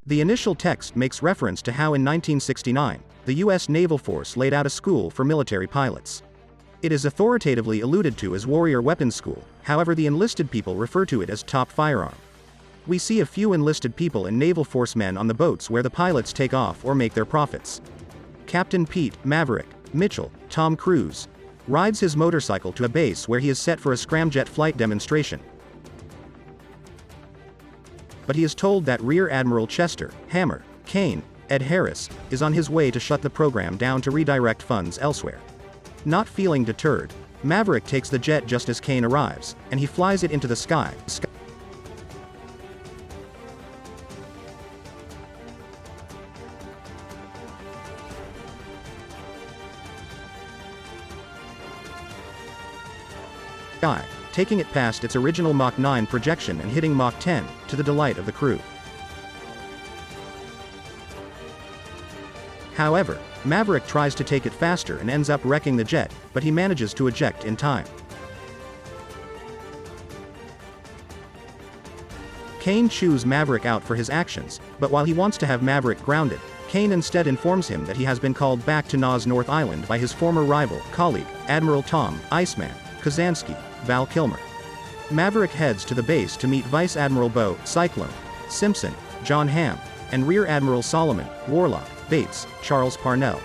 The initial text makes reference to how in 1969, the U.S. Naval Force laid out a school for military pilots. It is authoritatively alluded to as Warrior Weapons School, however the enlisted people refer to it as Top Firearm. We see a few enlisted people and Naval Force men on the boats where the pilots take off or make their profits. Captain Pete, Maverick, Mitchell, Tom Cruise, rides his motorcycle to a base where he is set for a scramjet flight demonstration. But he is told that Rear Admiral Chester, Hammer, Kane, Ed Harris, is on his way to shut the program down to redirect funds elsewhere. Not feeling deterred, Maverick takes the jet just as Kane arrives, and he flies it into the sky. Taking it past its original Mach 9 projection and hitting Mach 10, to the delight of the crew. However, Maverick tries to take it faster and ends up wrecking the jet, but he manages to eject in time. Kane chews Maverick out for his actions, but while he wants to have Maverick grounded, Kane instead informs him that he has been called back to Nas North Island by his former rival, colleague, Admiral Tom, Iceman, Kazansky, Val Kilmer. Maverick heads to the base to meet Vice Admiral Bo, Cyclone, Simpson, John Hamm, and Rear Admiral Solomon, Warlock, Bates, Charles Parnell.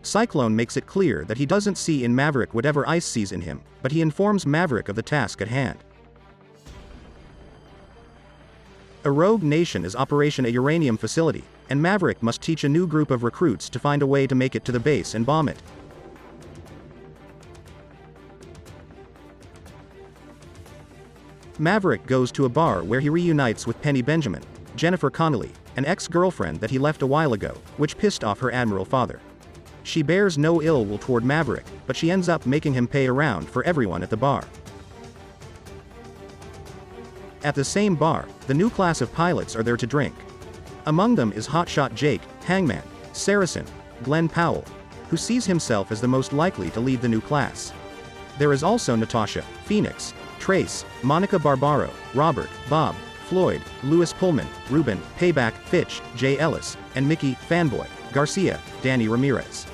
Cyclone makes it clear that he doesn't see in Maverick whatever Ice sees in him, but he informs Maverick of the task at hand. A rogue nation is operating a uranium facility, and Maverick must teach a new group of recruits to find a way to make it to the base and bomb it. Maverick goes to a bar where he reunites with Penny Benjamin, Jennifer Connelly, an ex-girlfriend that he left a while ago, which pissed off her Admiral father. She bears no ill will toward Maverick, but she ends up making him pay around for everyone at the bar. At the same bar, the new class of pilots are there to drink. Among them is Hotshot Jake, Hangman, Saracen, Glenn Powell, who sees himself as the most likely to lead the new class. There is also Natasha, Phoenix, Trace, Monica Barbaro, Robert, Bob, Floyd, Louis Pullman, Ruben, Payback, Fitch, Jay Ellis, and Mickey, Fanboy, Garcia, Danny Ramirez.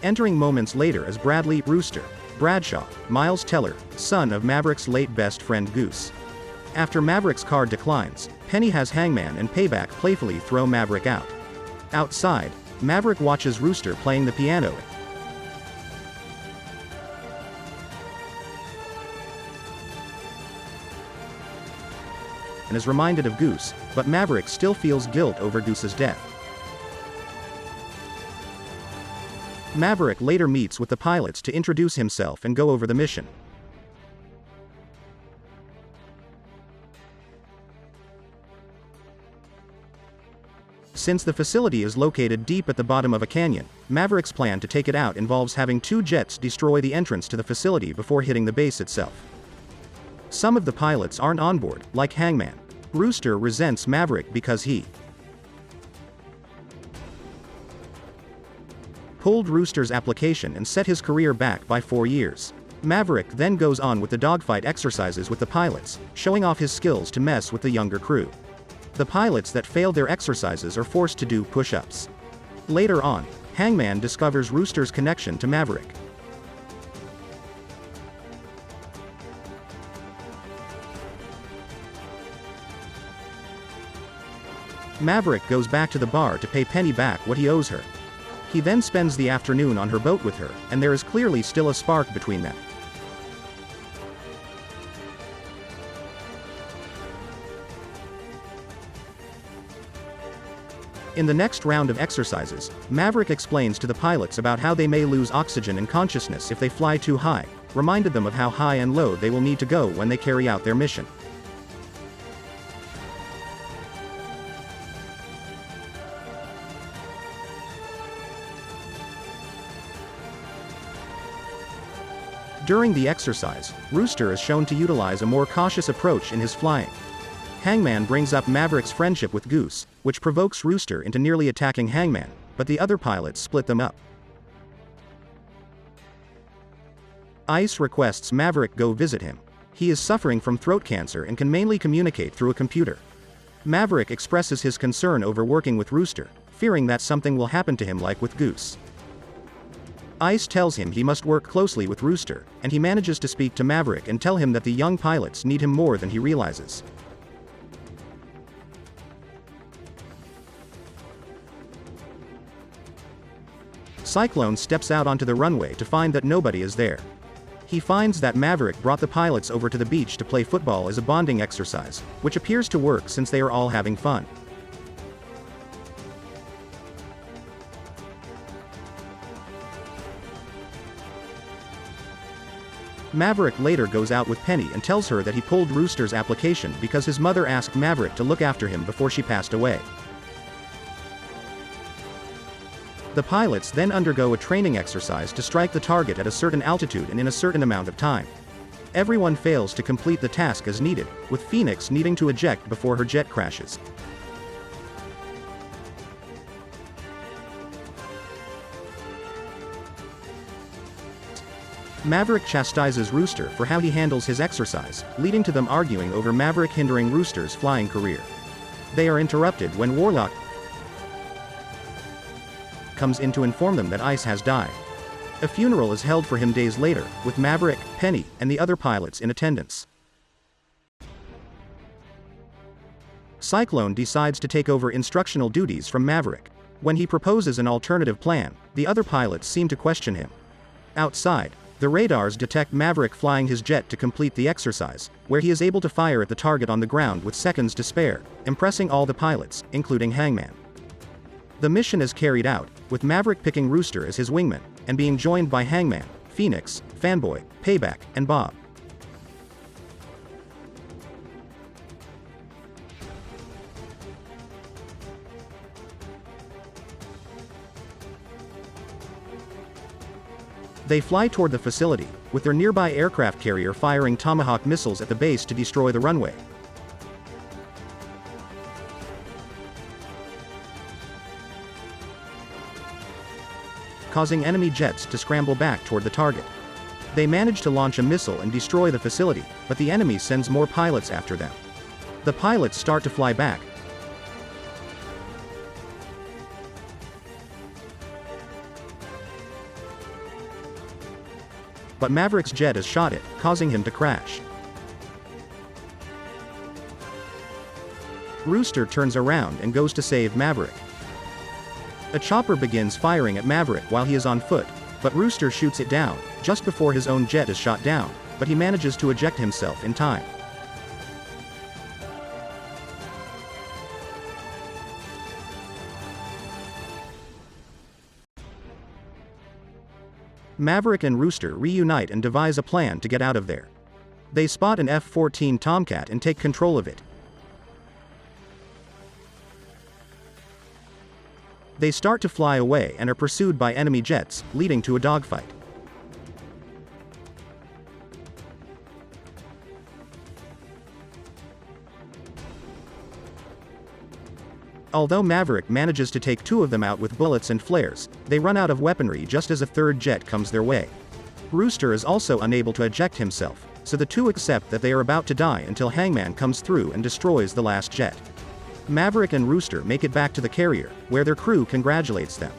Entering moments later as Bradley Rooster Bradshaw, Miles Teller, son of Maverick's late best friend Goose. After Maverick's card declines, Penny has Hangman and Payback playfully throw Maverick out. Outside, Maverick watches Rooster playing the piano and is reminded of Goose, but Maverick still feels guilt over Goose's death. Maverick later meets with the pilots to introduce himself and go over the mission. Since the facility is located deep at the bottom of a canyon, Maverick's plan to take it out involves having two jets destroy the entrance to the facility before hitting the base itself. Some of the pilots aren't on board, like Hangman. Rooster resents Maverick because he pulled Rooster's application and set his career back by 4 years. Maverick then goes on with the dogfight exercises with the pilots, showing off his skills to mess with the younger crew. The pilots that failed their exercises are forced to do push-ups. Later on, Hangman discovers Rooster's connection to Maverick. Maverick goes back to the bar to pay Penny back what he owes her. He then spends the afternoon on her boat with her, and there is clearly still a spark between them. In the next round of exercises, Maverick explains to the pilots about how they may lose oxygen and consciousness if they fly too high, reminded them of how high and low they will need to go when they carry out their mission. During the exercise, Rooster is shown to utilize a more cautious approach in his flying. Hangman brings up Maverick's friendship with Goose, which provokes Rooster into nearly attacking Hangman, but the other pilots split them up. Ice requests Maverick go visit him. He is suffering from throat cancer and can mainly communicate through a computer. Maverick expresses his concern over working with Rooster, fearing that something will happen to him like with Goose. Ice tells him he must work closely with Rooster, and he manages to speak to Maverick and tell him that the young pilots need him more than he realizes. Cyclone steps out onto the runway to find that nobody is there. He finds that Maverick brought the pilots over to the beach to play football as a bonding exercise, which appears to work since they are all having fun. Maverick later goes out with Penny and tells her that he pulled Rooster's application because his mother asked Maverick to look after him before she passed away. The pilots then undergo a training exercise to strike the target at a certain altitude and in a certain amount of time. Everyone fails to complete the task as needed, with Phoenix needing to eject before her jet crashes. Maverick chastises Rooster for how he handles his exercise, leading to them arguing over Maverick hindering Rooster's flying career. They are interrupted when Warlock comes in to inform them that Ice has died. A funeral is held for him days later, with Maverick, Penny, and the other pilots in attendance. Cyclone decides to take over instructional duties from Maverick. When he proposes an alternative plan, the other pilots seem to question him. Outside, the radars detect Maverick flying his jet to complete the exercise, where he is able to fire at the target on the ground with seconds to spare, impressing all the pilots, including Hangman. The mission is carried out, with Maverick picking Rooster as his wingman, and being joined by Hangman, Phoenix, Fanboy, Payback, and Bob. They fly toward the facility, with their nearby aircraft carrier firing Tomahawk missiles at the base to destroy the runway. Causing enemy jets to scramble back toward the target. They manage to launch a missile and destroy the facility, but the enemy sends more pilots after them. The pilots start to fly back. But Maverick's jet has shot it, causing him to crash. Rooster turns around and goes to save Maverick. A chopper begins firing at Maverick while he is on foot, but Rooster shoots it down, just before his own jet is shot down, but he manages to eject himself in time. Maverick and Rooster reunite and devise a plan to get out of there. They spot an F-14 Tomcat and take control of it. They start to fly away and are pursued by enemy jets, leading to a dogfight. Although Maverick manages to take two of them out with bullets and flares, they run out of weaponry just as a third jet comes their way. Rooster is also unable to eject himself, so the two accept that they are about to die until Hangman comes through and destroys the last jet. Maverick and Rooster make it back to the carrier, where their crew congratulates them.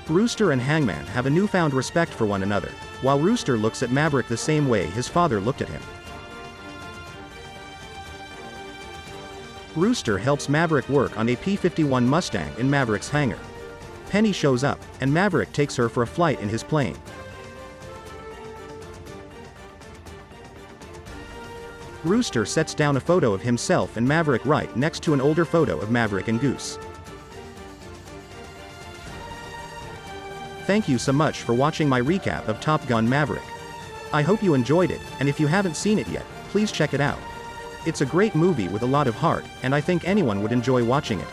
Rooster and Hangman have a newfound respect for one another, while Rooster looks at Maverick the same way his father looked at him. Rooster helps Maverick work on a P-51 Mustang in Maverick's hangar. Penny shows up, and Maverick takes her for a flight in his plane. Rooster sets down a photo of himself and Maverick right next to an older photo of Maverick and Goose. Thank you so much for watching my recap of Top Gun Maverick. I hope you enjoyed it, and if you haven't seen it yet, please check it out. It's a great movie with a lot of heart, and I think anyone would enjoy watching it.